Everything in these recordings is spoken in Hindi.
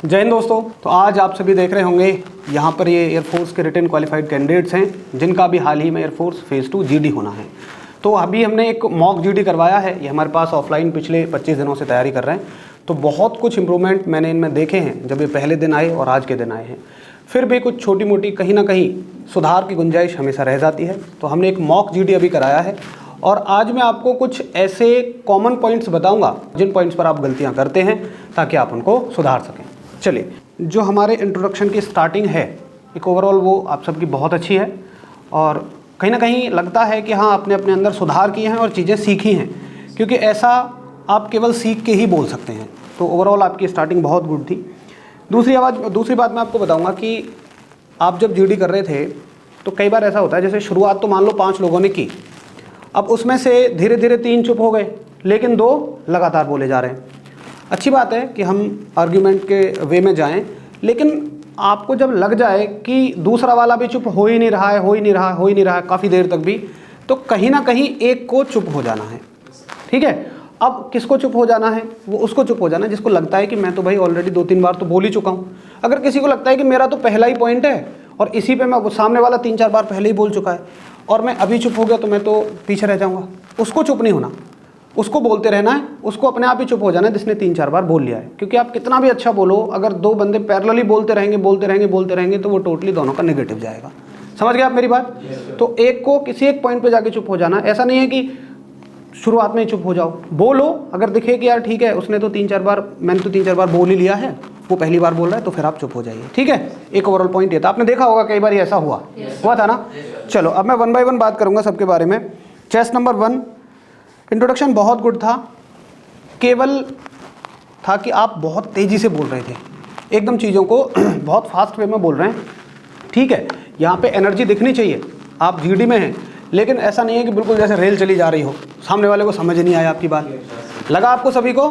जय हिंद दोस्तों। तो आज आप सभी देख रहे होंगे यहाँ पर ये एयरफोर्स के रिटन क्वालिफाइड कैंडिडेट्स हैं जिनका भी हाल ही में एयरफोर्स फेज़ 2 जीडी होना है। तो अभी हमने एक मॉक जीडी करवाया है। ये हमारे पास ऑफलाइन पिछले 25 दिनों से तैयारी कर रहे हैं। तो बहुत कुछ इंप्रूवमेंट मैंने इनमें देखे हैं जब ये पहले दिन आए और आज के दिन आए हैं। फिर भी कुछ छोटी मोटी कहीं ना कहीं सुधार की गुंजाइश हमेशा रह जाती है। तो हमने एक मॉक जीडी अभी कराया है और आज मैं आपको कुछ ऐसे कॉमन पॉइंट्स बताऊंगा जिन पॉइंट्स पर आप गलतियां करते हैं ताकि आप उनको सुधार सकें। चलिए, जो हमारे इंट्रोडक्शन की स्टार्टिंग है एक ओवरऑल वो आप सबकी बहुत अच्छी है और कहीं ना कहीं लगता है कि हाँ आपने अपने अंदर सुधार किए हैं और चीज़ें सीखी हैं, क्योंकि ऐसा आप केवल सीख के ही बोल सकते हैं। तो ओवरऑल आपकी स्टार्टिंग बहुत गुड थी। दूसरी बात मैं आपको बताऊंगा कि आप जब जीडी कर रहे थे तो कई बार ऐसा होता है, जैसे शुरुआत तो मान लो 5 लोगों ने की, अब उसमें से धीरे धीरे 3 चुप हो गए लेकिन 2 लगातार बोले जा रहे हैं। अच्छी बात है कि हम आर्ग्यूमेंट के वे में जाएं, लेकिन आपको जब लग जाए कि दूसरा वाला भी चुप हो ही नहीं रहा है काफ़ी देर तक भी, तो कहीं ना कहीं एक को चुप हो जाना है। ठीक है, अब किसको चुप हो जाना है? वो उसको चुप हो जाना है जिसको लगता है कि मैं तो भाई ऑलरेडी 2-3 बार तो बोल ही चुका हूँ। अगर किसी को लगता है कि मेरा तो पहला ही पॉइंट है और इसी पे मैं सामने वाला 3-4 बार पहले ही बोल चुका है और मैं अभी चुप हो गया तो मैं तो पीछे रह जाऊँगा, उसको चुप नहीं होना, उसको बोलते रहना है। उसको अपने आप ही चुप हो जाना है जिसने 3-4 बार बोल लिया है। क्योंकि आप कितना भी अच्छा बोलो, अगर 2 बंदे पैरेलली बोलते रहेंगे तो वो टोटली दोनों का नेगेटिव जाएगा। समझ गए आप मेरी बात? तो एक को किसी एक पॉइंट पे जाके चुप हो जाना। ऐसा नहीं है कि शुरुआत में ही चुप हो जाओ, बोलो। अगर दिखे कि यार ठीक है उसने तो 3-4 बार, मैंने तो 3-4 बार बोल ही लिया है, वो पहली बार बोल रहा है, तो फिर आप चुप हो जाइए। ठीक है, एक ओवरऑल पॉइंट ये था। आपने देखा होगा कई बार ऐसा हुआ था ना। चलो अब मैं 1 बाय 1 बात करूंगा सबके बारे में। चेस्ट नंबर 1, इंट्रोडक्शन बहुत गुड था, केवल था कि आप बहुत तेज़ी से बोल रहे थे, एकदम चीज़ों को बहुत फास्ट वे में बोल रहे हैं। ठीक है, यहाँ पे एनर्जी दिखनी चाहिए, आप जीडी में हैं, लेकिन ऐसा नहीं है कि बिल्कुल जैसे रेल चली जा रही हो, सामने वाले को समझ नहीं आया आपकी बात। लगा आपको सभी को?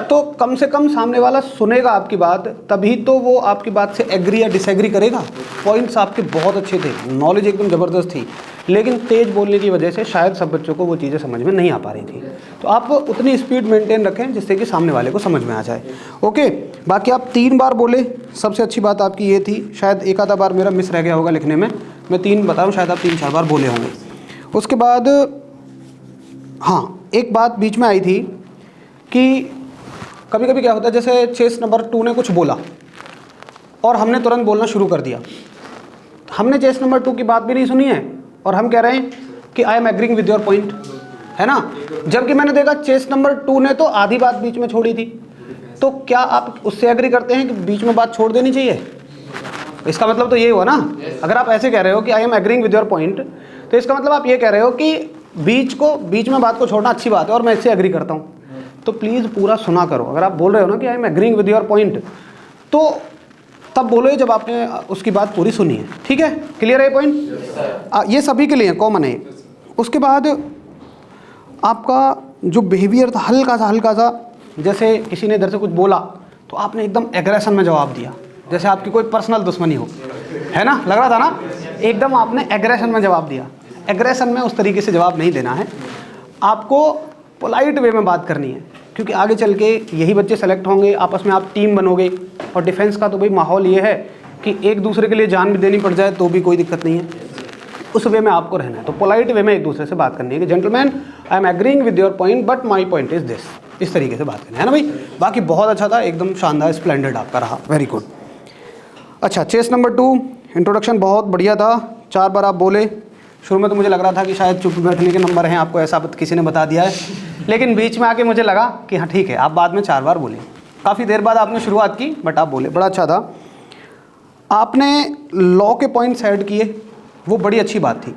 तो कम से कम सामने वाला सुनेगा आपकी बात, तभी तो वो आपकी बात से एग्री या डिसएग्री करेगा। पॉइंट्स आपके बहुत अच्छे थे, नॉलेज एकदम ज़बरदस्त थी, लेकिन तेज़ बोलने की वजह से शायद सब बच्चों को वो चीज़ें समझ में नहीं आ पा रही थी। तो आप उतनी स्पीड मेंटेन रखें जिससे कि सामने वाले को समझ में आ जाए। ओके, बाकी आप 3 बार बोले, सबसे अच्छी बात आपकी ये थी। शायद एक आधा बार मेरा मिस रह गया होगा लिखने में, मैं 3 बता रहा हूँ, शायद आप 3-4 बार बोले होंगे। उसके बाद हाँ, एक बात बीच में आई थी कि कभी कभी क्या होता है, जैसे चेस नंबर 2 ने कुछ बोला और हमने तुरंत बोलना शुरू कर दिया। हमने चेस नंबर 2 की बात भी नहीं सुनी है और हम कह रहे हैं कि I am agreeing with your point, है ना। जबकि मैंने देखा चेस नंबर 2 ने तो आधी बात बीच में छोड़ी थी। तो क्या आप उससे एग्री करते हैं कि बीच में बात छोड़ देनी चाहिए? इसका मतलब तो ये हुआ ना। अगर आप ऐसे कह रहे हो कि I am agreeing with your point, तो इसका मतलब आप ये कह रहे हो कि बीच में बात को छोड़ना अच्छी बात है और मैं इससे एग्री करता हूँ। तो प्लीज़ पूरा सुना करो। अगर आप बोल रहे हो ना कि I am agreeing with your point, तो तब बोलो जब आपने उसकी बात पूरी सुनी है। ठीक है, क्लियर है पॉइंट? ये सभी के लिए कॉमन है। उसके बाद आपका जो बिहेवियर था हल्का सा, जैसे किसी ने इधर से कुछ बोला तो आपने एकदम एग्रेशन में जवाब दिया, जैसे आपकी कोई पर्सनल दुश्मनी हो, है ना। लग रहा था ना, एकदम आपने एग्रेशन में जवाब दिया। एग्रेशन में उस तरीके से जवाब नहीं देना है, आपको पोलाइट वे में बात करनी है, क्योंकि आगे चल के यही बच्चे सेलेक्ट होंगे, आपस में आप टीम बनोगे। और डिफेंस का तो भाई माहौल ये है कि एक दूसरे के लिए जान भी देनी पड़ जाए तो भी कोई दिक्कत नहीं है। उस वे में आपको रहना है। तो पोलाइट वे में एक दूसरे से बात करनी है कि gentleman I am agreeing with your point but my point is this, इस तरीके से बात करनी है ना भाई। बाकी बहुत अच्छा था, एकदम शानदार स्प्लेंडेड आपका रहा, वेरी गुड। अच्छा, चेस नंबर 2, इंट्रोडक्शन बहुत बढ़िया था, 4 बार आप बोले। शुरू में तो मुझे लग रहा था कि शायद चुप बैठने के नंबर हैं आपको, ऐसा किसी ने बता दिया है, लेकिन बीच में आके मुझे लगा कि हाँ ठीक है, आप बाद में 4 बार बोले। काफ़ी देर बाद आपने शुरुआत की बट आप बोले, बड़ा अच्छा था। आपने लॉ के पॉइंट्स ऐड किए, वो बड़ी अच्छी बात थी।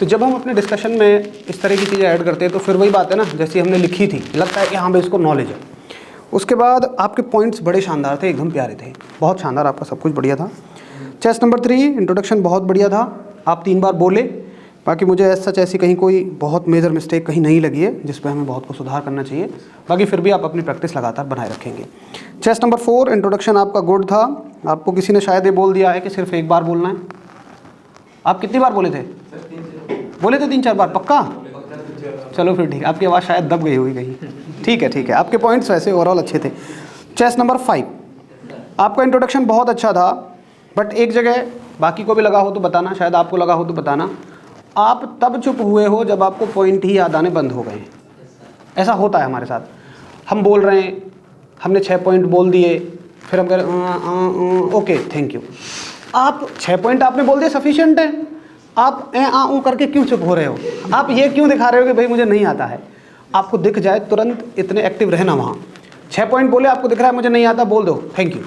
तो जब हम अपने डिस्कशन में इस तरह की चीज़ें ऐड करते हैं तो फिर वही बात है ना, जैसी हमने लिखी थी, लगता है कि हाँ भाई इसको नॉलेज है। उसके बाद आपके पॉइंट्स बड़े शानदार थे, एकदम प्यारे थे, बहुत शानदार, आपका सब कुछ बढ़िया था। चेस्ट नंबर 3, इंट्रोडक्शन बहुत बढ़िया था, आप 3 बार बोले। बाकी मुझे सच ऐसी कहीं कोई बहुत मेजर मिस्टेक कहीं नहीं लगी है जिस पे हमें बहुत को सुधार करना चाहिए। बाकी फिर भी आप अपनी प्रैक्टिस लगातार बनाए रखेंगे। चेस्ट नंबर 4, इंट्रोडक्शन आपका गुड था। आपको किसी ने शायद ये बोल दिया है कि सिर्फ 1 बार बोलना है। आप कितनी बार बोले थे? बोले थे 3-4 बार, पक्का? चलो फिर ठीक है, आपकी आवाज़ शायद दब गई हुई कहीं। ठीक है, आपके पॉइंट्स वैसे ओवरऑल अच्छे थे। चेस्ट नंबर 5, आपका इंट्रोडक्शन बहुत अच्छा था, बट एक जगह बाकी को भी लगा हो तो बताना, शायद आपको लगा हो तो बताना, आप तब चुप हुए हो जब आपको पॉइंट ही याद आने बंद हो गए। ऐसा होता है हमारे साथ, हम बोल रहे हैं, हमने 6 पॉइंट बोल दिए, फिर हम कह रहे ओके थैंक यू। आप 6 पॉइंट आपने बोल दिए सफिशिएंट है, आप करके क्यों चुप हो रहे हो? आप ये क्यों दिखा रहे हो कि भाई मुझे नहीं आता है? आपको दिख जाए तुरंत इतने एक्टिव रहना वहाँ। 6 पॉइंट बोले, आपको दिख रहा है मुझे नहीं आता, बोल दो थैंक यू,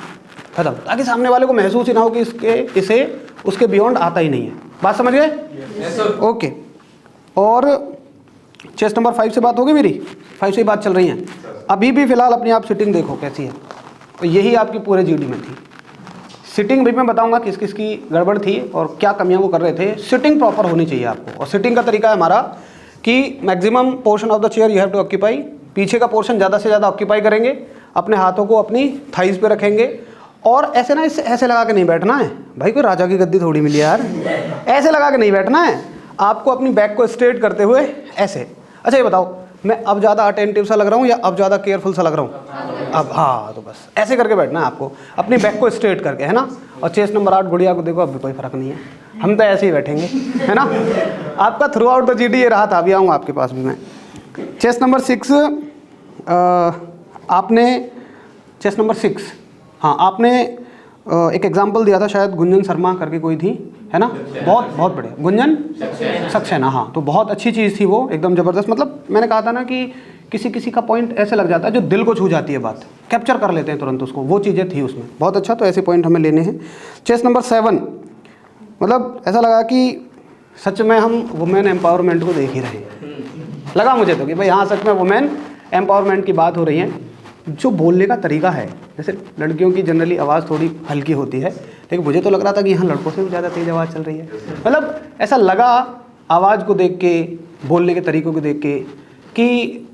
खत्म, ताकि सामने वाले को महसूस ही ना हो कि इसे उसके बियॉन्ड आता ही नहीं है। बात समझ गए? ओके। और चेस्ट नंबर 5 से बात होगी मेरी, 5 से ही बात चल रही है अभी भी। फिलहाल अपनी आप सिटिंग देखो कैसी है, तो यही आपकी पूरे जीडी में थी। सिटिंग भी मैं बताऊंगा किस किस की गड़बड़ थी और क्या कमियां वो कर रहे थे। सिटिंग प्रॉपर होनी चाहिए आपको, और सिटिंग का तरीका है हमारा कि maximum portion of the chair you have to occupy. पीछे का पोर्शन ज़्यादा से ज़्यादा ऑक्यूपाई करेंगे, अपने हाथों को अपनी थाइज पे रखेंगे, और ऐसे ना, इससे ऐसे लगा के नहीं बैठना है भाई, कोई राजा की गद्दी थोड़ी मिली यार, ऐसे लगा के नहीं बैठना है आपको, अपनी बैक को स्ट्रेट करते हुए ऐसे। अच्छा ये बताओ, मैं अब ज़्यादा अटेंटिव सा लग रहा हूँ या अब ज़्यादा केयरफुल सा लग रहा हूँ? अब हाँ, तो बस ऐसे करके बैठना है आपको, अपनी बैक को स्ट्रेट करके, है ना। और चेस्ट नंबर 8 गुड़िया को देखो, अब भी कोई फर्क नहीं है, हम तो ऐसे ही बैठेंगे, है ना। आपका थ्रू आउट द जीडी ये रहा था, अभी आऊँगा आपके पास भी मैं। चेस्ट नंबर 6 आपने, चेस्ट नंबर 6 हाँ, आपने एक एग्जाम्पल दिया था, शायद गुंजन शर्मा करके कोई थी, है ना। बहुत बढ़िया, गुंजन सक्सेना, हाँ, तो बहुत अच्छी चीज़ थी वो, एकदम ज़बरदस्त। मतलब मैंने कहा था ना कि किसी का पॉइंट ऐसे लग जाता है जो दिल को छू जाती है, बात कैप्चर कर लेते हैं तुरंत उसको, वो चीज़ें थी उसमें, बहुत अच्छा। तो ऐसे पॉइंट हमें लेने हैं। चेस्ट नंबर 7, मतलब ऐसा लगा कि सच में हम वुमेन एम्पावरमेंट को देख ही रहे हैं, लगा मुझे तो कि भाई हाँ, सच में वुमेन एम्पावरमेंट की बात हो रही है। जो बोलने का तरीका है, जैसे लड़कियों की जनरली आवाज़ थोड़ी हल्की होती है, लेकिन मुझे तो लग रहा था कि यहाँ लड़कों से भी ज़्यादा तेज़ आवाज़ चल रही है। मतलब ऐसा लगा आवाज़ को देख के, बोलने के तरीक़ों को देख के, कि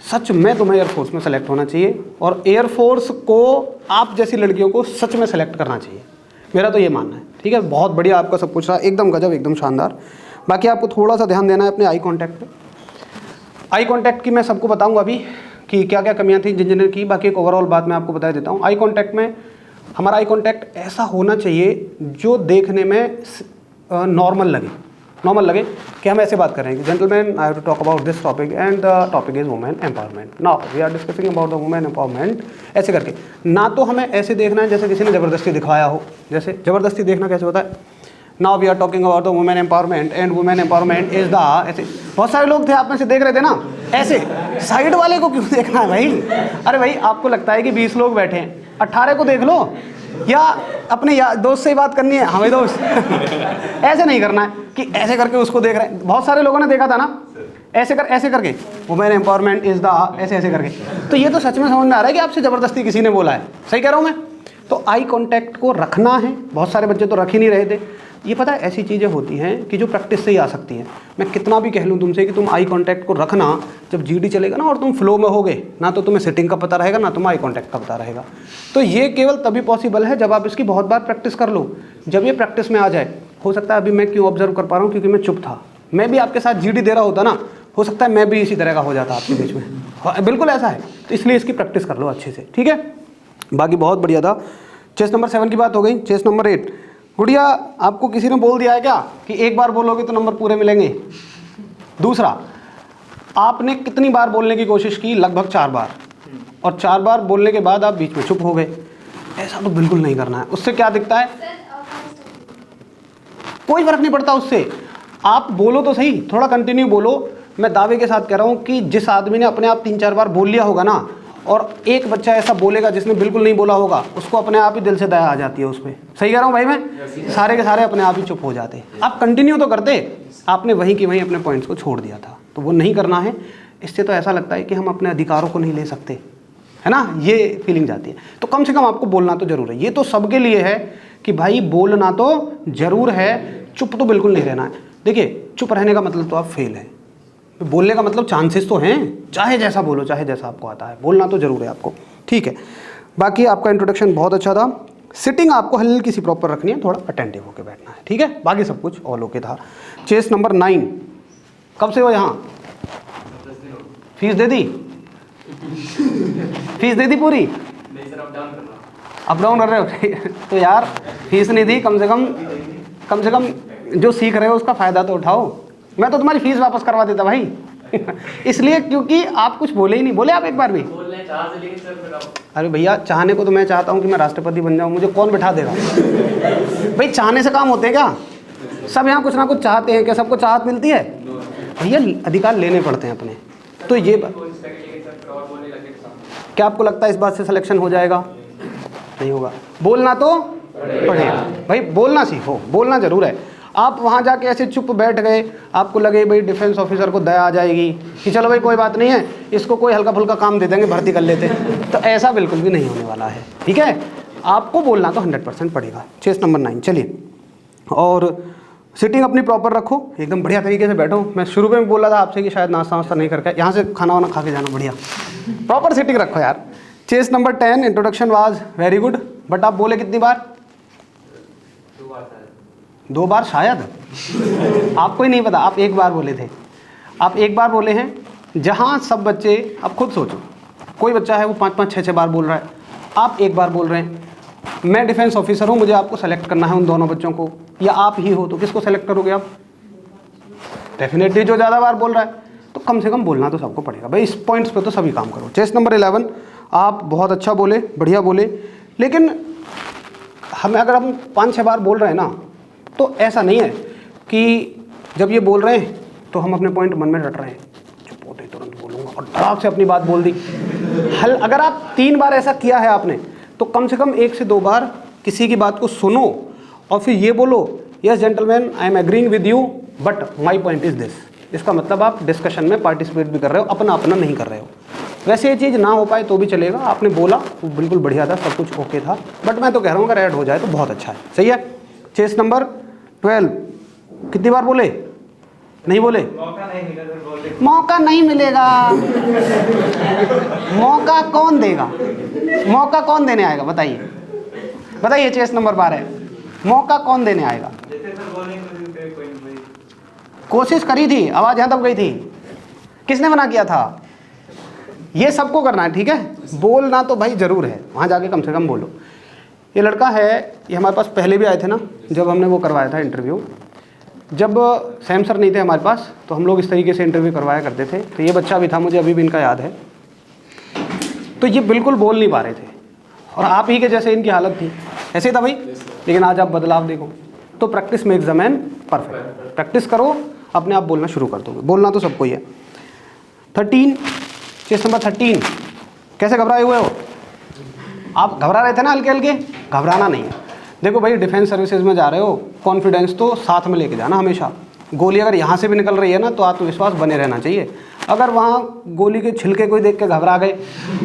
सच में तुम्हें एयरफोर्स में सेलेक्ट होना चाहिए, और एयरफोर्स को आप जैसी लड़कियों को सच में सेलेक्ट करना चाहिए, मेरा तो ये मानना है। ठीक है, बहुत बढ़िया आपका सब कुछ रहा, एकदम गजब, एकदम शानदार। बाकी आपको थोड़ा सा ध्यान देना है अपने आई कॉन्टैक्ट पे। आई कॉन्टैक्ट की मैं सबको बताऊँगा अभी कि क्या क्या कमियां थी जिन की। बाकी एक ओवरऑल बात मैं आपको बता देता हूँ। आई कांटेक्ट में हमारा आई कांटेक्ट ऐसा होना चाहिए जो देखने में नॉर्मल लगे कि हम ऐसे बात कर रहे हैं कि gentleman, I have to talk about this topic and the topic is women empowerment, now we are discussing about the women empowerment, ऐसे करके। ना तो हमें ऐसे देखना है जैसे किसी ने ज़बरदस्ती दिखाया हो, जैसे ज़बरदस्ती देखना कैसे होता है, now we are talking about the women empowerment and women empowerment is the, ऐसे। बहुत सारे लोग थे आप में से देख रहे थे ना, ऐसे साइड वाले को क्यों देखना है भाई? अरे भाई, आपको लगता है कि 20 लोग बैठे हैं, 18 को देख लो, या अपने दोस्त से ही बात करनी है, हमें दोस्त ऐसे नहीं करना है कि ऐसे करके उसको देख रहे हैं। बहुत सारे लोगों ने देखा था ना, ऐसे करके वुमेन एम्पावरमेंट इज द, ऐसे करके। तो ये तो सच में समझ में आ रहा है कि आपसे ज़बरदस्ती किसी ने बोला है, सही कह रहा हूँ मैं? तो आई कॉन्टैक्ट को रखना है, बहुत सारे बच्चे तो रख ही नहीं रहे थे। ये पता है, ऐसी चीज़ें होती हैं कि जो प्रैक्टिस से ही आ सकती हैं। मैं कितना भी कह लूँ तुमसे कि तुम आई कांटेक्ट को रखना, जब जीडी चलेगा ना और तुम फ्लो में होगे ना, तो तुम्हें सिटिंग का पता रहेगा ना तुम्हें आई कांटेक्ट का पता रहेगा। तो ये केवल तभी पॉसिबल है जब आप इसकी बहुत बार प्रैक्टिस कर लो। जब ये प्रैक्टिस में आ जाए, हो सकता है अभी मैं क्यों ऑब्जर्व कर पा रहा हूँ, क्योंकि मैं चुप था। मैं भी आपके साथ जीडी दे रहा होता ना, हो सकता है मैं भी इसी तरह का हो जाता आपके बीच में, बिल्कुल ऐसा है। तो इसलिए इसकी प्रैक्टिस कर लो अच्छे से, ठीक है। बाकी बहुत बढ़िया था। चेस्ट नंबर 7 की बात हो गई। चेस्ट नंबर 8, गुड़िया आपको किसी ने बोल दिया है क्या कि एक बार बोलोगे तो नंबर पूरे मिलेंगे? दूसरा, आपने कितनी बार बोलने की कोशिश की? लगभग 4 बार, और 4 बार बोलने के बाद आप बीच में चुप हो गए। ऐसा तो बिल्कुल नहीं करना है। उससे क्या दिखता है? कोई फर्क नहीं पड़ता उससे। आप बोलो तो सही, थोड़ा कंटिन्यू बोलो। मैं दावे के साथ कह रहा हूँ कि जिस आदमी ने अपने आप 3-4 बार बोल लिया होगा ना, और एक बच्चा ऐसा बोलेगा जिसने बिल्कुल नहीं बोला होगा, उसको अपने आप ही दिल से दया आ जाती है उस पर। सही कह रहा हूँ भाई मैं? सारे के सारे अपने आप ही चुप हो जाते। आप कंटिन्यू तो करते, आपने वहीं की वहीं अपने पॉइंट्स को छोड़ दिया था, तो वो नहीं करना है। इससे तो ऐसा लगता है कि हम अपने अधिकारों को नहीं ले सकते, है ना, ये फीलिंग जाती है। तो कम से कम आपको बोलना तो जरूर है। ये तो सबके लिए है कि भाई बोलना तो जरूर है, चुप तो बिल्कुल नहीं रहना है। देखिए, चुप रहने का मतलब तो आप फेल है, बोलने का मतलब चांसेस तो हैं। चाहे जैसा बोलो, चाहे जैसा आपको आता है, बोलना तो जरूर है आपको, ठीक है। बाकी आपका इंट्रोडक्शन बहुत अच्छा था। सिटिंग आपको हल्की सी प्रॉपर रखनी है, थोड़ा अटेंटिव होकर बैठना है, ठीक है। बाकी सब कुछ ऑल ओके था। चेस्ट नंबर 9, कब से हो यहाँ? फीस दे दी? फीस दे दी पूरी? अप डाउन कर रहे हो तो यार फीस नहीं दी, कम से कम जो सीख रहे हो उसका फ़ायदा तो उठाओ। मैं तो तुम्हारी फीस वापस करवा देता भाई इसलिए क्योंकि आप कुछ बोले ही नहीं, बोले आप एक बार भी? अरे भैया चाहने को तो मैं चाहता हूँ कि मैं राष्ट्रपति बन जाऊँ, मुझे कौन बिठा देगा भाई? चाहने से काम होते हैं क्या? सब यहाँ कुछ ना कुछ चाहते हैं, क्या सबको चाहत मिलती है? भैया अधिकार लेने पड़ते हैं अपने। तो ये क्या आपको लगता है इस बात से सिलेक्शन हो जाएगा? नहीं होगा। बोलना तो पड़ेगा भाई, बोलना सीखो, बोलना जरूर है। आप वहाँ जाके ऐसे चुप बैठ गए, आपको लगे भाई डिफेंस ऑफिसर को दया आ जाएगी कि चलो भाई कोई बात नहीं है, इसको कोई हल्का फुल्का काम दे देंगे, भर्ती कर लेते हैं, तो ऐसा बिल्कुल भी नहीं होने वाला है। ठीक है, आपको बोलना तो 100% पड़ेगा। चेस नंबर 9, चलिए। और सिटिंग अपनी प्रॉपर रखो, एकदम बढ़िया तरीके से बैठो। मैं शुरू में बोला था आपसे कि शायद नाश्ता वास्ता नहीं करके यहाँ से खाना वाना खा के जाना, बढ़िया प्रॉपर सिटिंग रखो यार। Chest number 10, introduction was very good, but आप बोले कितनी बार? 2 बार शायद आपको ही नहीं पता, आप 1 बार बोले थे। आप 1 बार बोले हैं, जहाँ सब बच्चे, आप खुद सोचो, कोई बच्चा है वो 5-5, 6-6 बार बोल रहा है, आप 1 बार बोल रहे हैं। मैं डिफेंस ऑफिसर हूँ, मुझे आपको सेलेक्ट करना है उन दोनों बच्चों को, या आप ही हो, तो किसको सेलेक्ट करोगे आप? डेफिनेटली जो ज़्यादा बार बोल रहा है। तो कम से कम बोलना तो सबको पड़ेगा भाई, इस पॉइंट्स पे तो सभी काम करो। चेस नंबर 11, आप बहुत अच्छा बोले, बढ़िया बोले, लेकिन अगर हम 5-6 बार बोल रहे हैं ना, तो ऐसा नहीं है कि जब ये बोल रहे हैं तो हम अपने पॉइंट मन में रट रहे हैं, चुप होते तुरंत बोलूँगा और धड़ाक से अपनी बात बोल दी। अगर आप 3 बार ऐसा किया है आपने, तो कम से कम 1 से 2 बार किसी की बात को सुनो और फिर ये बोलो, yes gentleman I am agreeing with you but my point is this. इसका मतलब आप डिस्कशन में पार्टिसिपेट भी कर रहे हो, अपना अपना नहीं कर रहे हो। वैसे ये चीज़ ना हो पाए तो भी चलेगा, आपने बोला वो बिल्कुल बढ़िया था, सब कुछ ओके था, बट मैं तो कह रहा हूँ अगर ऐड हो जाए तो बहुत अच्छा है। सही है। चेस नंबर 12, कितनी बार बोले? नहीं बोले? मौका नहीं मिलेगा। मौका कौन देगा? मौका कौन देने आएगा? बताइए बताइए। चेस नंबर 12, मौका कौन देने आएगा? कोशिश करी थी, आवाज़ यहाँ तक गई थी, किसने मना किया था? ये सबको करना है, ठीक है। बोलना तो भाई ज़रूर है, वहाँ जाके कम से कम बोलो। ये लड़का है, ये हमारे पास पहले भी आए थे ना, जब हमने वो करवाया था इंटरव्यू, जब सैम सर नहीं थे हमारे पास, तो हम लोग इस तरीके से इंटरव्यू करवाया करते थे। तो ये बच्चा भी था, मुझे अभी भी इनका याद है। तो ये बिल्कुल बोल नहीं पा रहे थे और आप ही के जैसे इनकी हालत थी, ऐसे ही था भाई। लेकिन आज आप बदलाव देखो। तो practice makes the man perfect. Practice करो, अपने आप बोलना शुरू कर दोगे। बोलना तो सबको ही है। 13, चेस नंबर 13, कैसे घबराए हुए हो? आप घबरा रहे थे ना हल्के हल्के, घबराना नहीं है। देखो भाई, डिफेंस सर्विसेज में जा रहे हो, कॉन्फिडेंस तो साथ में लेके जाना हमेशा। गोली अगर यहाँ से भी निकल रही है ना, तो आत्मविश्वास बने रहना चाहिए। अगर वहाँ गोली के छिलके कोई देख के घबरा गए,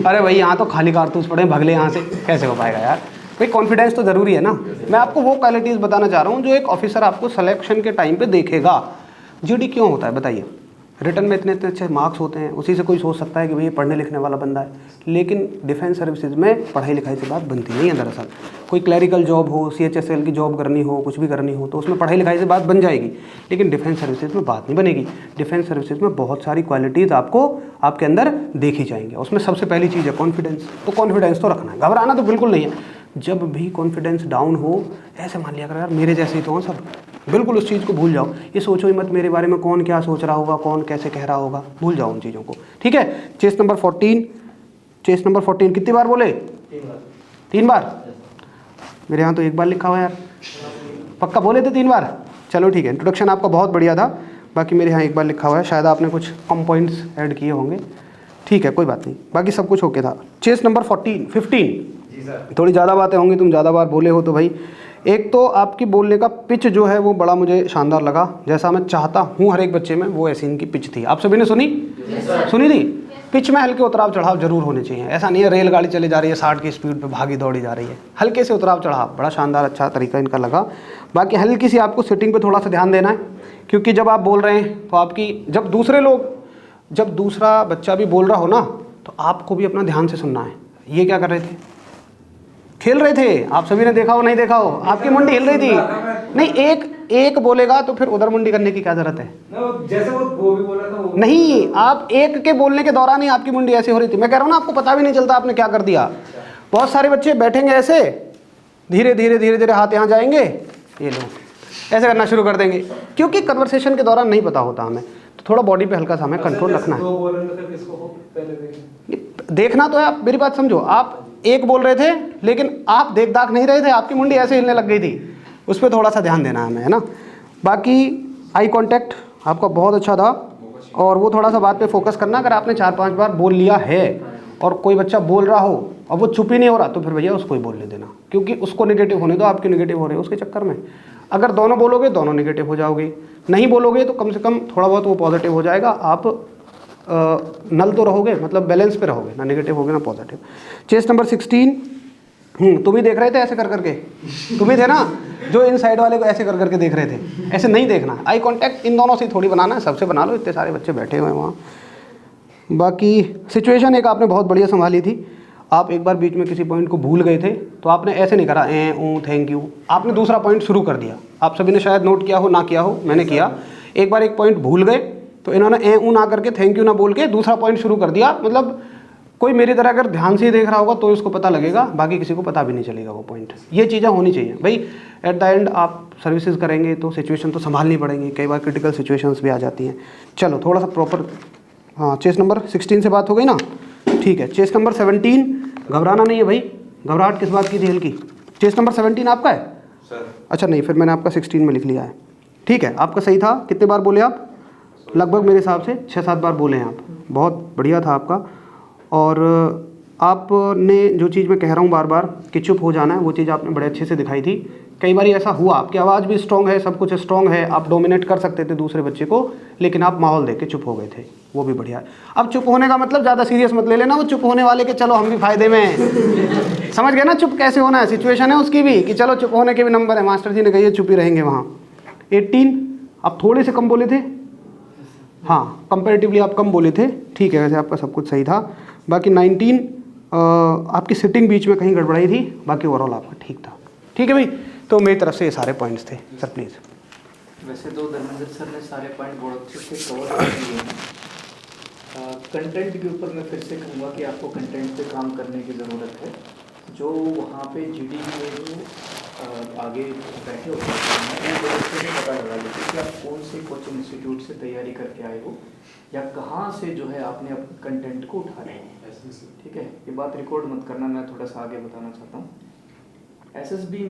अरे भाई यहाँ तो खाली कारतूस पड़े, भगले यहाँ से, कैसे हो पाएगा यार? भाई कॉन्फिडेंस तो ज़रूरी है ना। मैं आपको वो क्वालिटीज़ बताना चाह रहा हूँ जो एक ऑफिसर आपको सिलेक्शन के टाइम पे देखेगा। जीडी क्यों होता है बताइए? रिटर्न में इतने इतने अच्छे मार्क्स होते हैं, उसी से कोई सोच सकता है कि भाई ये पढ़ने लिखने वाला बंदा है। लेकिन डिफेंस सर्विसेज में पढ़ाई लिखाई से बात बनती नहीं है। दरअसल कोई क्लैरिकल जॉब हो, CHSL की जॉब करनी हो, कुछ भी करनी हो, तो उसमें पढ़ाई लिखाई से बात बन जाएगी, लेकिन डिफेंस सर्विसेज में बात नहीं बनेगी। डिफेंस सर्विसेज में बहुत सारी क्वालिटीज़ आपको आपके अंदर देखी जाएंगी। उसमें सबसे पहली चीज़ है कॉन्फिडेंस। तो कॉन्फिडेंस तो रखना है, घबराना तो बिल्कुल नहीं है। जब भी कॉन्फिडेंस डाउन हो, ऐसे मान लिया कर यार मेरे जैसे ही तो हो सब, बिल्कुल उस चीज़ को भूल जाओ। ये सोचो ही मत मेरे बारे में कौन क्या सोच रहा होगा, कौन कैसे कह रहा होगा, भूल जाओ उन चीज़ों को। ठीक है। चेस नंबर 14, चेस नंबर 14 कितनी बार बोले? 3 बार। मेरे यहाँ तो 1 बार लिखा हुआ है यार, पक्का बोले थे 3 बार? चलो ठीक है। इंट्रोडक्शन आपका बहुत बढ़िया था, बाकी मेरे यहाँ 1 बार लिखा हुआ है, शायद आपने कुछ कम पॉइंट्स ऐड किए होंगे। ठीक है, कोई बात नहीं, बाकी सब कुछ ओके था। चेस नंबर 15, थोड़ी ज़्यादा बातें होंगी, तुम ज़्यादा बार बोले हो तो भाई। एक तो आपकी बोलने का पिच जो है वो बड़ा मुझे शानदार लगा, जैसा मैं चाहता हूँ हर एक बच्चे में, वो ऐसी इनकी पिच थी। आप सभी ने सुनी? सुनी थी? पिच में हल्के उतराव चढ़ाव जरूर होने चाहिए। ऐसा नहीं है रेलगाड़ी चली जा रही है 60 की स्पीड पे भागी दौड़ी जा रही है, हल्के से उतराव चढ़ाव, बड़ा शानदार अच्छा तरीका इनका लगा। बाकी हल्की सी आपको सिटिंग पे थोड़ा सा ध्यान देना है, क्योंकि जब आप बोल रहे हैं तो आपकी जब दूसरा बच्चा भी बोल रहा हो ना, तो आपको भी अपना ध्यान से सुनना है। ये क्या कर रहे थे? खेल रहे थे। आप सभी ने देखा हो नहीं देखा हो, आपकी मुंडी हिल रही थी। नहीं, एक बोलेगा तो फिर उधर मुंडी करने की क्या जरूरत है? जैसे वो भी बोल रहा था वो नहीं, आप एक के बोलने के दौरान ही आपकी मुंडी ऐसी हो रही थी। मैं कह रहा हूँ ना, आपको पता भी नहीं चलता आपने क्या कर दिया। बहुत सारे बच्चे बैठेंगे ऐसे, धीरे धीरे धीरे धीरे हाथ यहाँ जाएंगे, ये लो ऐसे करना शुरू कर देंगे, क्योंकि कन्वर्सेशन के दौरान नहीं पता होता हमें, तो थोड़ा बॉडी पे हल्का सा हमें कंट्रोल रखना है। दो बोल रहे थे, किसको हो पहले देखें। देखना तो है, आप मेरी बात समझो, आप एक बोल रहे थे लेकिन आप देख दाख नहीं रहे थे, आपकी मुंडी ऐसे हिलने लग गई थी, उस पर थोड़ा सा ध्यान देना है हमें, है ना। बाकी आई कांटेक्ट आपका बहुत अच्छा था, और वो थोड़ा सा बात पे फोकस करना। अगर आपने 4-5 बार बोल लिया है और कोई बच्चा बोल रहा हो और वो चुप ही नहीं हो रहा, तो फिर भैया उसको ही बोलने देना, क्योंकि उसको नेगेटिव होने दो, आपके नेगेटिव हो रहे हो उसके चक्कर में। अगर दोनों बोलोगे दोनों नेगेटिव हो जाओगे, नहीं बोलोगे तो कम से कम थोड़ा बहुत वो पॉजिटिव हो जाएगा, आप नल तो रहोगे, मतलब बैलेंस पे रहोगे, ना नेगेटिव होगे ना पॉजिटिव। चेस नंबर 16, तुम ही देख रहे थे ऐसे कर करके, तुम ही थे ना जो इन साइड वाले को ऐसे कर करके देख रहे थे, ऐसे नहीं देखना। आई कांटेक्ट इन दोनों से थोड़ी बनाना है, सबसे बना लो, इतने सारे बच्चे बैठे हुए हैं वहाँ। बाकी सिचुएशन एक आपने बहुत बढ़िया संभाली थी, आप एक बार बीच में किसी पॉइंट को भूल गए थे, तो आपने ऐसे नहीं करा थैंक यू, आपने दूसरा पॉइंट शुरू कर दिया। आप सभी ने शायद नोट किया हो, ना किया हो, मैंने किया। एक बार एक पॉइंट भूल गए तो इन्होंने ना करके थैंक यू ना बोल के दूसरा पॉइंट शुरू कर दिया। मतलब कोई मेरी तरह अगर ध्यान से ही देख रहा होगा तो उसको पता लगेगा, बाकी किसी को पता भी नहीं चलेगा वो पॉइंट। ये चीज़ें होनी चाहिए भाई। एट द एंड आप सर्विसेज करेंगे तो सिचुएशन तो संभालनी पड़ेंगी, कई बार क्रिटिकल सिचुएशंस भी आ जाती हैं। चलो थोड़ा सा प्रॉपर, हाँ चेस नंबर 16 से बात हो गई ना, ठीक है। चेस नंबर 17, घबराना नहीं है भाई, घबराहट किस बात की थी हल्की। चेस नंबर 17 आपका है सर? अच्छा नहीं, फिर मैंने आपका 16 में लिख लिया है, ठीक है। आपका सही था। कितने बार बोले आप? लगभग मेरे हिसाब से 6-7 बार बोले हैं आप, बहुत बढ़िया था आपका। और आपने जो चीज़ मैं कह रहा हूँ बार बार कि चुप हो जाना है, वो चीज़ आपने बड़े अच्छे से दिखाई थी। कई बार ऐसा हुआ, आपकी आवाज़ भी स्ट्रॉन्ग है, सब कुछ स्ट्रॉन्ग है, आप डोमिनेट कर सकते थे दूसरे बच्चे को, लेकिन आप माहौल देख के चुप हो गए थे, वो भी बढ़िया है। अब चुप होने का मतलब ज़्यादा सीरियस मत ले लेना, वो चुप होने वाले के चलो हम भी फायदे में हैं। समझ गए ना चुप कैसे होना है, सिचुएशन है उसकी भी कि चलो चुप होने के भी नंबर है, मास्टर जी ने कही चुप ही रहेंगे वहाँ। 18 आप थोड़े से कम बोले थे, हाँ कंपैरेटिवली आप कम बोले थे, ठीक है, वैसे आपका सब कुछ सही था। बाकी 19 आपकी सिटिंग बीच में कहीं गड़बड़ाई थी, बाकी ओवरऑल आपका ठीक था, ठीक है भाई। तो मेरी तरफ से ये सारे पॉइंट्स थे सर, प्लीज़। वैसे तो धर्मेंद्र सर ने सारे पॉइंट बहुत अच्छे से कवर कर दिए हैं। कंटेंट के ऊपर मैं फिर से कहूँगा कि आपको कंटेंट पे काम करने की ज़रूरत है। जो वहाँ पे जीडी में जो आगे बैठे होते हैं उन बच्चों से पता लगा लीजिए कि आप कौन से कोचिंग इंस्टीट्यूट से तैयारी करके आए हो या कहाँ से जो है आपने अपने कंटेंट को उठा रहे हो, ठीक है। ये बात रिकॉर्ड मत करना, मैं थोड़ा सा आगे बताना चाहता हूँ। एसएसबी